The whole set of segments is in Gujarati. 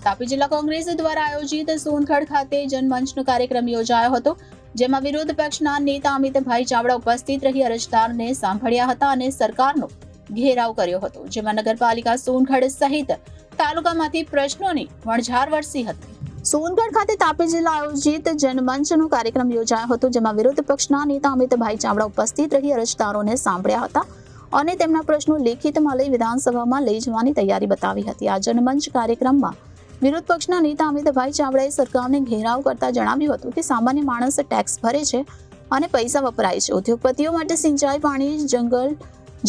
તાપી જિલ્લા કોંગ્રેસ દ્વારા આયોજિત સોનગઢ ખાતે જનમંચનો કાર્યક્રમ યોજાયો હતો, જેમાં વિરોધ પક્ષના નેતા અમિતભાઈ ચાવડા ઉપસ્થિત રહી અરજદારને સાંભળ્યા હતા અને સરકારનો ઘેરાવ કર્યો હતો, જેમાં નગરપાલિકા સોનગઢ સહિત તાલુકામાંથી પ્રશ્નોની વણઝાર વરસી હતી। સોનગઢ ખાતે તાપી જિલ્લા આયોજિત જનમંચનો કાર્યક્રમ યોજાયો હતો, જેમાં વિરોધ પક્ષના નેતા અમિતભાઈ ચાવડા ઉપસ્થિત રહી અરજદારોને સાંભળ્યા હતા અને તેમના પ્રશ્નો લેખિતમાં લઈ વિધાનસભામાં લઈ જવાની તૈયારી બતાવી હતી। આ જનમંચ કાર્યક્રમમાં વિરોધ પક્ષના નેતા અમિતભાઈ ચાવડાએ સરકારને ઘેરાવ કરતા જણાવ્યું હતું કે સામાન્ય માણસ ટેક્સ ભરે છે અને પૈસા વપરાય છે, ઉદ્યોગપતિઓ માટે સિંચાઈ, પાણી, જંગલ,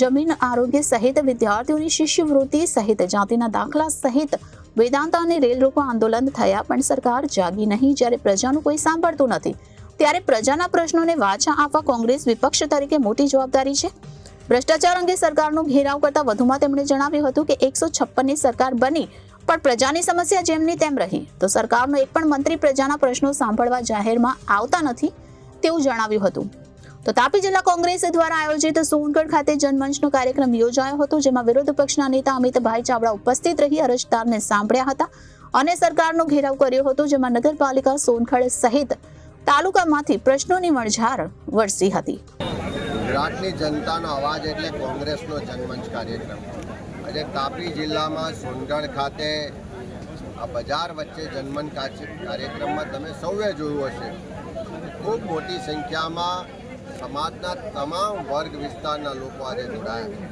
જમીન, આરોગ્ય સહિત વિદ્યાર્થીઓની શિષ્યવૃત્તિ સહિત જાતિના દાખલા સહિત વેદાંતા અને રેલ રોકો આંદોલન થયા, પણ સરકાર જાગી નહીં। જ્યારે પ્રજાનું કોઈ સાંભળતું નથી ત્યારે પ્રજાના પ્રશ્નોને વાચા આપવા કોંગ્રેસ વિપક્ષ તરીકે મોટી જવાબદારી છે। ભ્રષ્ટાચાર અંગે સરકારનો ઘેરાવ કરતા વધુમાં તેમણે જણાવ્યું હતું કે 156ની સરકાર બની પણ પ્રજાની સમસ્યા જેમની તેમ રહી, તો સરકારનો એક પણ મંત્રી પ્રજાના પ્રશ્નો સાંભળવા જાહેરમાં આવતા નથી તેવું જણાવ્યું હતું। તો તાપી જિલ્લા કોંગ્રેસ દ્વારા આયોજિત સોનગઢ ખાતે જનમંચનો કાર્યક્રમ યોજાયો હતો, જેમાં વિરોધ પક્ષના નેતા અમિતભાઈ ચાવડા ઉપસ્થિત રહી અરજદારને સાંભળ્યા હતા અને સરકારનો ઘેરાવ કર્યો હતો, જેમાં નગરપાલિકા સોનગઢ સહિત તાલુકામાંથી પ્રશ્નોની વણઝાર વરસી હતી। ગુજરાતની જનતાનો અવાજ એટલે કોંગ્રેસનો જનમંચ કાર્યક્રમ આજે તાપી જિલ્લામાં સોનગઢ ખાતે આ બજાર વચ્ચે જનમંચ કાર્યક્રમમાં તમે સૌએ જોયું હશે, ખૂબ મોટી સંખ્યામાં સમાજના તમામ વર્ગ વિસ્તારના લોકો આજે જોડાયા।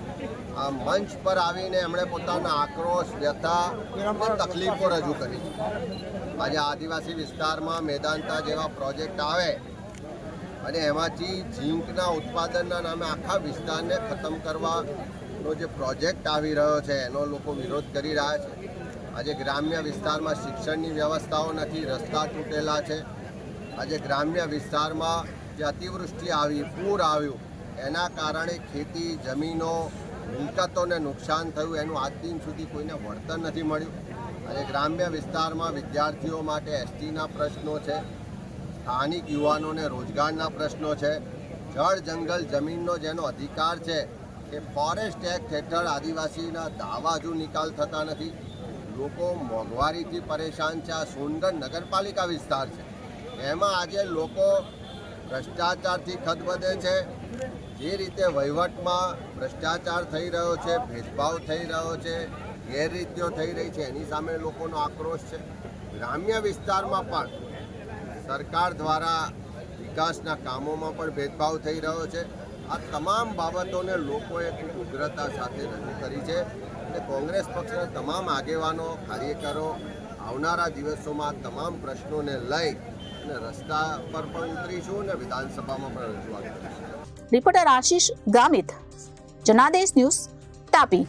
આ મંચ પર આવીને એમણે પોતાના આક્રોશ, વ્યથા અને તકલીફો રજૂ કરી। આજે આદિવાસી વિસ્તારમાં મેદાંતા જેવા પ્રોજેક્ટ આવે અને એમાંથી ઝીંકના ઉત્પાદનના નામે આખા વિસ્તારને ખતમ કરવાનો જે પ્રોજેક્ટ આવી રહ્યો છે એનો લોકો વિરોધ કરી રહ્યા છે। આજે ગ્રામ્ય વિસ્તારમાં શિક્ષણની વ્યવસ્થાઓ નથી, રસ્તા તૂટેલા છે। આજે ગ્રામ્ય વિસ્તારમાં જે અતિવૃષ્ટિ આવી, પૂર આવ્યું, એના કારણે ખેતી, જમીનો, મિલકતોને નુકસાન થયું, એનું આજ દિન સુધી કોઈને વળતર નથી મળ્યું। આજે ગ્રામ્ય વિસ્તારમાં વિદ્યાર્થીઓ માટે એસટીના પ્રશ્નો છે, સ્થાનિક યુવાનોને રોજગારના પ્રશ્નો છે, જળ, જંગલ, જમીનનો જેનો અધિકાર છે એ ફોરેસ્ટ એક્ટ હેઠળ આદિવાસીના દાવા હજુ નિકાલ થતા નથી। લોકો મોંઘવારીથી પરેશાન છે। આ સોનગઢ નગરપાલિકા વિસ્તાર છે, એમાં આજે લોકો ભ્રષ્ટાચારથી ખદબદે છે। જે રીતે વહીવટમાં ભ્રષ્ટાચાર થઈ રહ્યો છે, ભેદભાવ થઈ રહ્યો છે, ગેરરીતિઓ થઈ રહી છે, એની સામે લોકોનો આક્રોશ છે। ગ્રામ્ય વિસ્તારમાં પણ સરકાર દ્વારા વિકાસના કામોમાં પણ ભેદભાવ થઈ રહ્યો છે। આ તમામ બાબતોને લોકોએ ખૂબ ઉગ્રતા સાથે રજૂ કરી છે અને કોંગ્રેસ પક્ષના તમામ આગેવાનો, કાર્યકરો આવનારા દિવસોમાં તમામ પ્રશ્નોને લઈ અને રસ્તા પર પણ ઉતરીશું અને વિધાનસભામાં પણ રજૂઆત કરીશું। રિપોર્ટર આશીષ ગામિત, જનાદેશ ન્યૂઝ, તાપી।